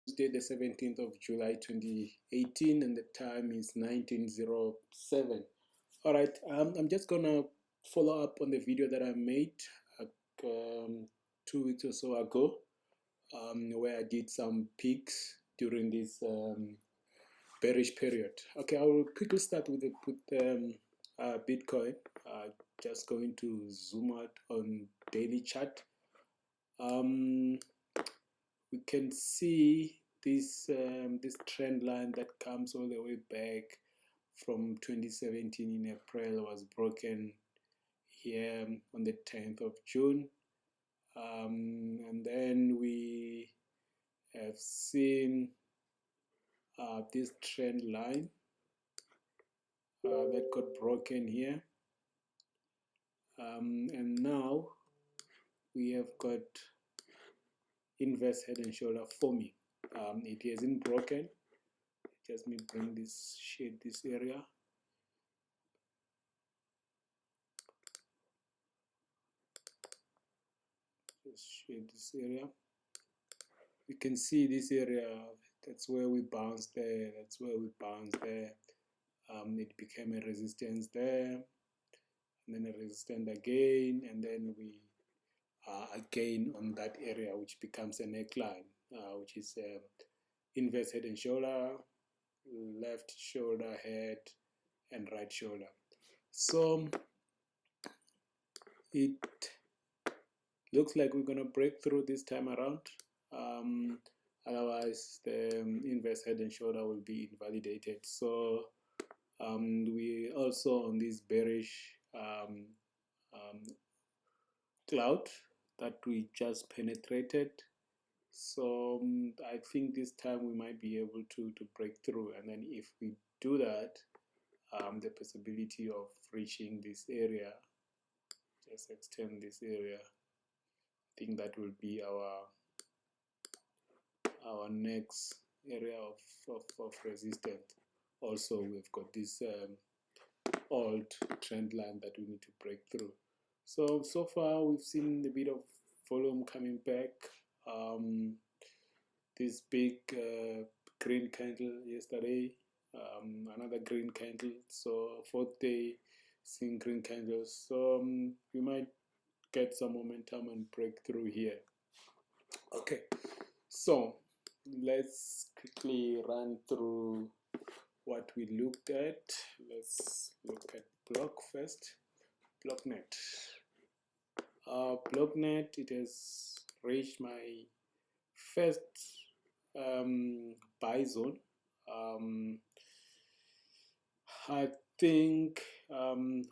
Tuesday, the 17th of July 2018, and the time is 19:07. All right, I'm just gonna follow up on the video that I made um, 2 weeks or so ago, where I did some peaks during this bearish period. Okay, I will quickly start with Bitcoin. Just going to zoom out on daily chart. We can see this trend line that comes all the way back from 2017 in April was broken here on the 10th of June. And then we have seen this trend line that got broken here. And now we have got inverse head and shoulder forming. It hasn't broken. Just me bring this shade this area. Just shade this area. You can see this area. That's where we bounced there. That's where we bounced there. It became a resistance there, and then a resistance again, and then we again on that area, which becomes a neckline, which is inverse head and shoulder, left shoulder head, and right shoulder. So it looks like we're gonna break through this time around. Otherwise, the inverse head and shoulder will be invalidated. So we also on this bearish cloud that we just penetrated. So I think this time we might be able to break through, and then if we do that, the possibility of reaching this area, just extend this area, I think that will be our next area of resistance. Also, we've got this old trend line that we need to break through. So far we've seen a bit of volume coming back. This big green candle yesterday, another green candle. So fourth day seeing green candles. So we might get some momentum and breakthrough here. Okay, so let's quickly run through what we looked at. Let's look at block first. Blocknet. Blocknet, it has reached my first buy zone. I think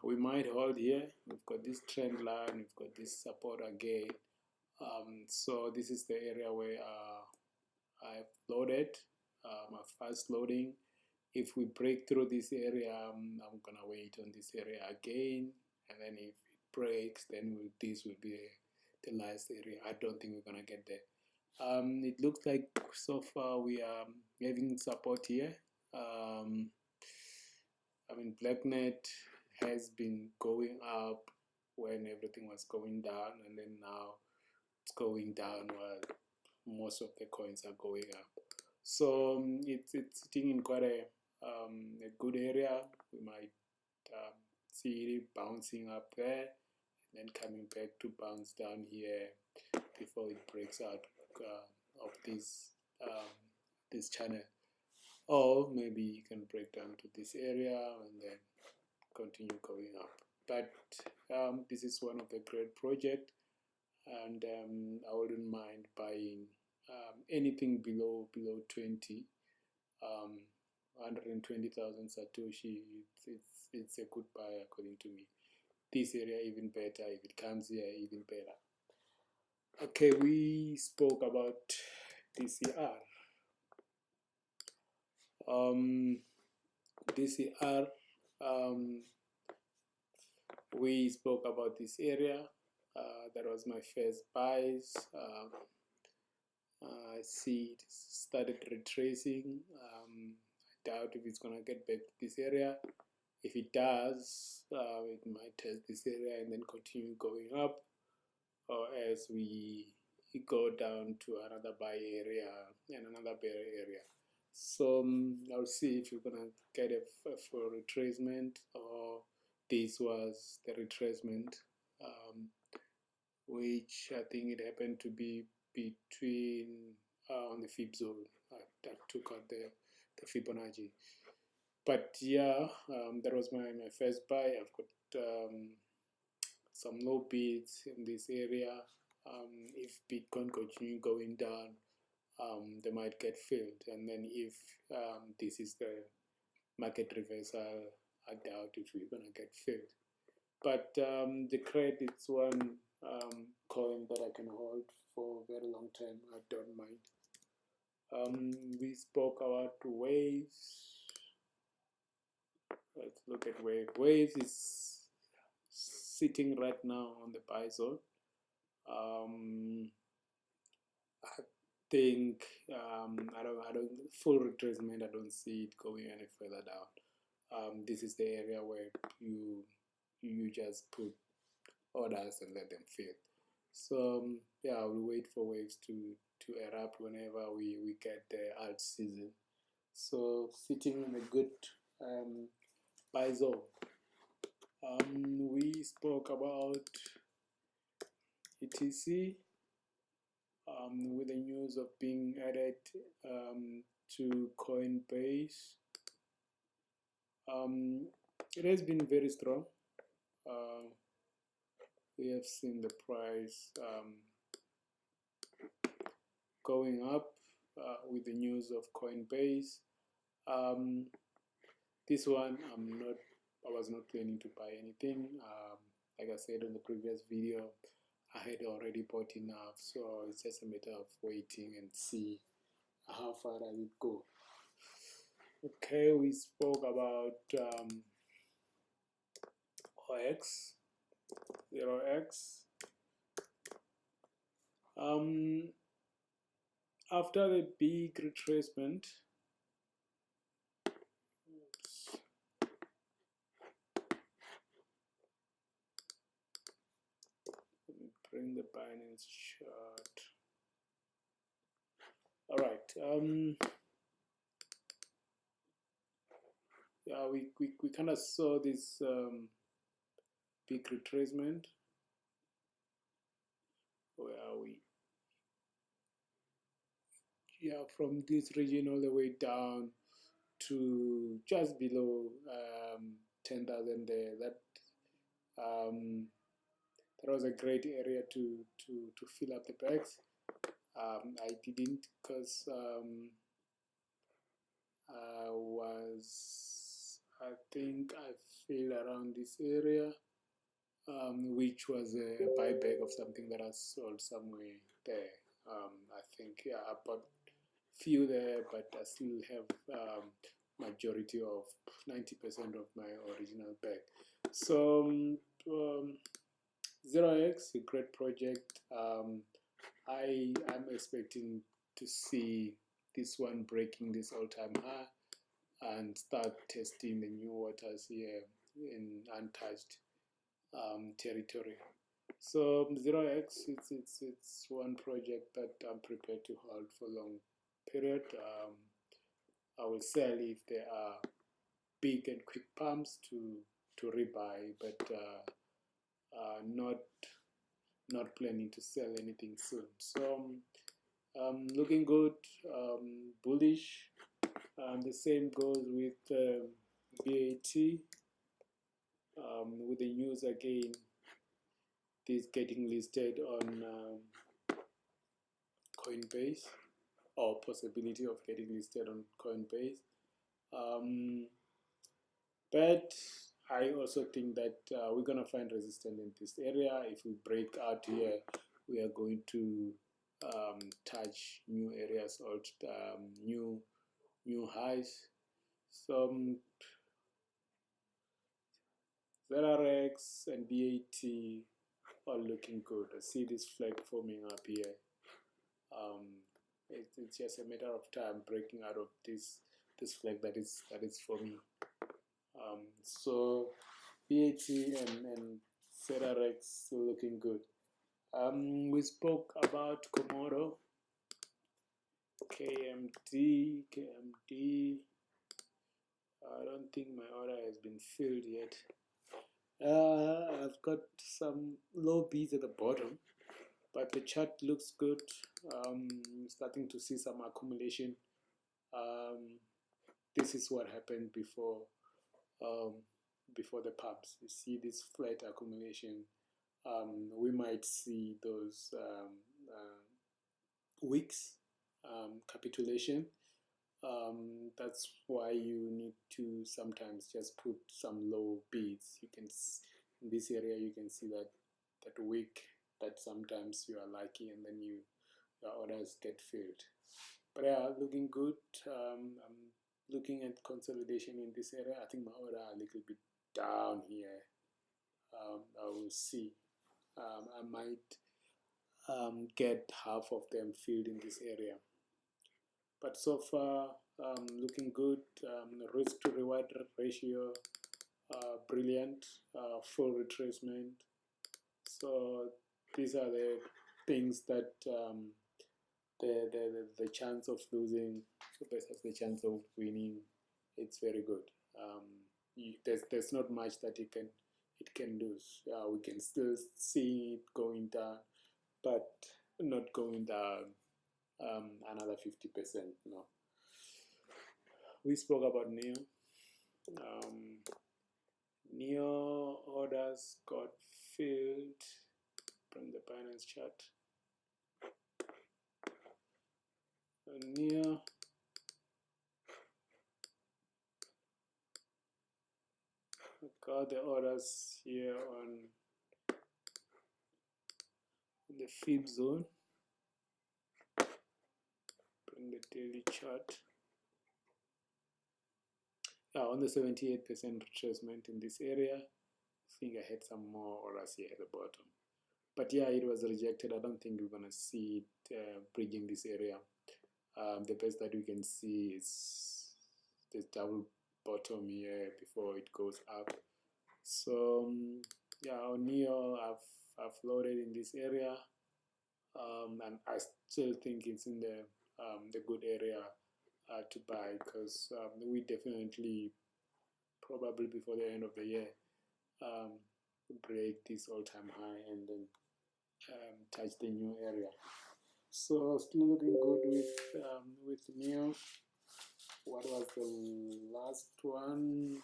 we might hold here. We've got this trend line, we've got this support again. So this is the area where I've loaded my first loading. If we break through this area, I'm gonna wait on this area again, and then if it breaks, then this will be the last area. I don't think we're gonna get there. It looks like so far we are having support here. I mean, Blacknet has been going up when everything was going down, and then now it's going down while most of the coins are going up. So it's sitting in quite a good area. We might see it bouncing up there and then coming back to bounce down here before it breaks out of this channel. Or maybe you can break down to this area and then continue going up. But this is one of the great projects, and I wouldn't mind buying anything below 20. 120,000 Satoshi, it's a good buy according to me. This area even better. If it comes here, even better. Okay, we spoke about DCR. DCR, we spoke about this area. That was my first buys. I see it started retracing. I doubt if it's gonna get back to this area. If it does, it might test this area and then continue going up, or as we you go down to another buy area and another bear area. So I'll see if you're gonna get a full retracement, or this was the retracement, which I think it happened to be between on the Fib zone. I took out the Fibonacci. But yeah, that was my first buy. I've got some low bids in this area. If Bitcoin continue going down, they might get filled. And then if this is the market reversal, I doubt if we're gonna get filled. But the credit is one coin that I can hold for a very long time. I don't mind. We spoke about waves. Let's look at wave. Wave is sitting right now on the buy zone. I think I don't full retracement. I don't see it going any further down. This is the area where you just put orders and let them fill. So yeah, we'll wait for waves to erupt whenever we get the alt season. So sitting in a good buy zone. We spoke about ETC with the news of being added to Coinbase. It has been very strong. We have seen the price going up with the news of Coinbase. This one I was not planning to buy anything. Like I said on the previous video, I had already bought enough, so it's just a matter of waiting and see how far does it go. Okay, we spoke about OX, 0x. After the big retracement, let me bring the Binance chart. All right. Yeah, we kind of saw this big retracement. Where are we? Yeah, from this region all the way down to just below 10,000 there. That was a great area to fill up the bags. I didn't because I think I filled around this area, which was a buyback of something that I sold somewhere there. I think, yeah, I bought few there, but I still have majority of 90% of my original bag. So 0x, a great project. I'm expecting to see this one breaking this all-time high and start testing the new waters here in untouched territory. So 0x, it's one project that I'm prepared to hold for long period. I will sell if there are big and quick pumps to rebuy, but not planning to sell anything soon. So looking good, bullish. The same goes with BAT. With the news again, this getting listed on Coinbase, or possibility of getting listed on Coinbase. But I also think that we're gonna find resistance in this area. If we break out here, we are going to touch new areas or new highs. So ZRX and BAT are looking good. I see this flag forming up here. It's just a matter of time breaking out of this flag that is forming. So BAT and ZRX still looking good. We spoke about Komodo, KMD. I don't think my order has been filled yet. I've got some low bids at the bottom, but the chart looks good. Starting to see some accumulation. This is what happened before the pumps. You see this flat accumulation. We might see those weeks capitulation. That's why you need to sometimes just put some low bids. You can in this area you can see that week that sometimes you are lucky and then your orders get filled. But yeah, looking good. I'm looking at consolidation in this area. I think my order are a little bit down here. I will see. I might get half of them filled in this area. But so far, looking good. Risk to reward ratio, brilliant. Full retracement. So these are the things that the chance of losing versus the chance of winning, it's very good. There's not much that it can lose. We can still see it going down, but not going down another 50%. No. We spoke about NEO. NEO orders got filled. Bring the Binance chart. NEO. Got the orders here on the fib zone. Bring the daily chart. On the 78% retracement in this area. I think I had some more orders here at the bottom. But yeah, it was rejected. I don't think we're gonna see it bridging this area. The best that we can see is this double bottom here before it goes up. So yeah, on NEO I've loaded in this area, and I still think it's in the good area to buy, because we definitely probably before the end of the year break this all-time high and then touch the new area. So still looking good with NEO. What was the last one?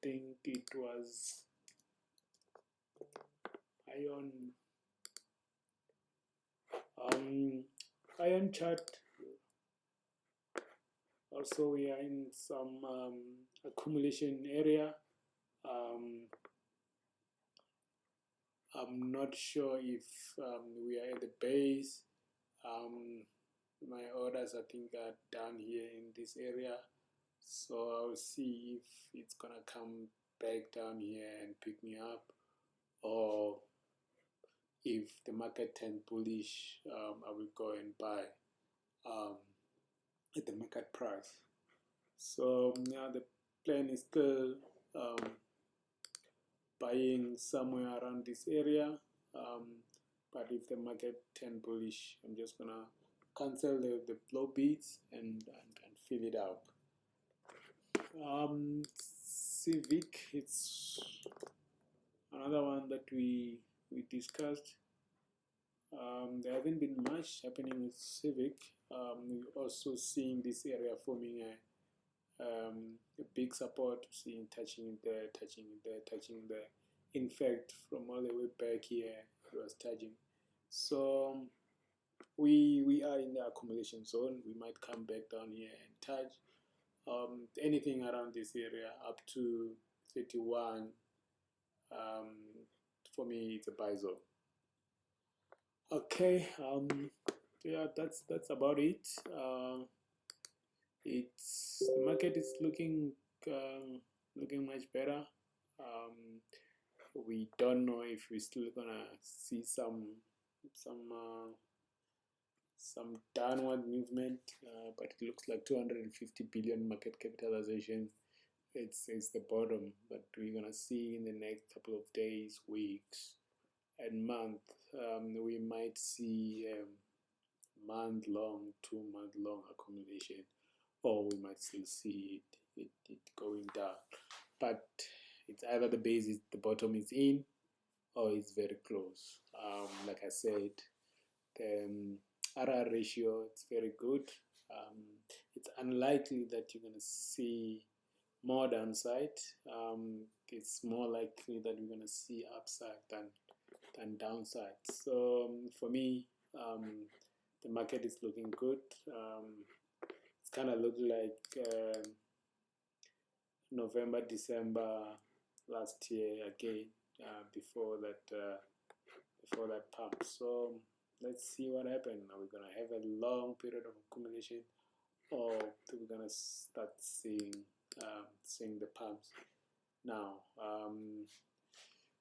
Think it was Ion. Ion chart. Also, we are in some accumulation area. I'm not sure if we are at the base. My orders I think are down here in this area, so I'll see if it's gonna come back down here and pick me up, or if the market turns bullish, I will go and buy at the market price. So now the plan is still buying somewhere around this area, but if the market turns bullish, I'm just gonna cancel the low bids and fill it up. Civic, it's another one that we discussed. There haven't been much happening with Civic. We're also seeing this area forming a big support, seeing touching there, touching there, touching there. In fact, from all the way back here, it was touching. So we are in the accumulation zone. We might come back down here and touch. Anything around this area up to 31, for me it's a buy zone. Okay, yeah, that's about it. The market is looking much better. We don't know if we're still gonna see some downward movement, but it looks like 250 billion market capitalization. It's the bottom, but we're gonna see in the next couple of days, weeks, and month. We might see month-long, 2-month-long accumulation, or we might still see it going down. But it's either the base is the bottom is in, or it's very close. Like I said, the RR ratio, it's very good. It's unlikely that you're going to see more downside. It's more likely that we're going to see upside than downside. So for me, the market is looking good. It's kind of look like November, December last year again, before that pump. So let's see what happens. Are we gonna have a long period of accumulation, or we're gonna start seeing the pumps now?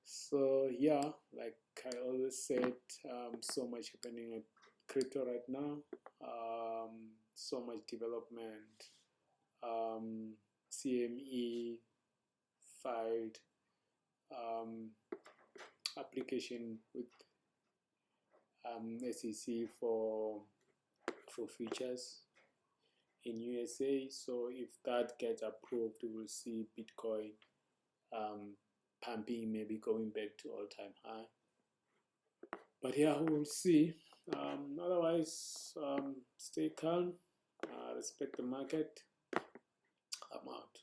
So yeah, like I always said, so much happening at crypto right now. So much development. CME filed application with SEC for futures in USA. So if that gets approved, we will see Bitcoin pumping, maybe going back to all-time high. But yeah, we'll see. Otherwise, stay calm, respect the market. I'm out.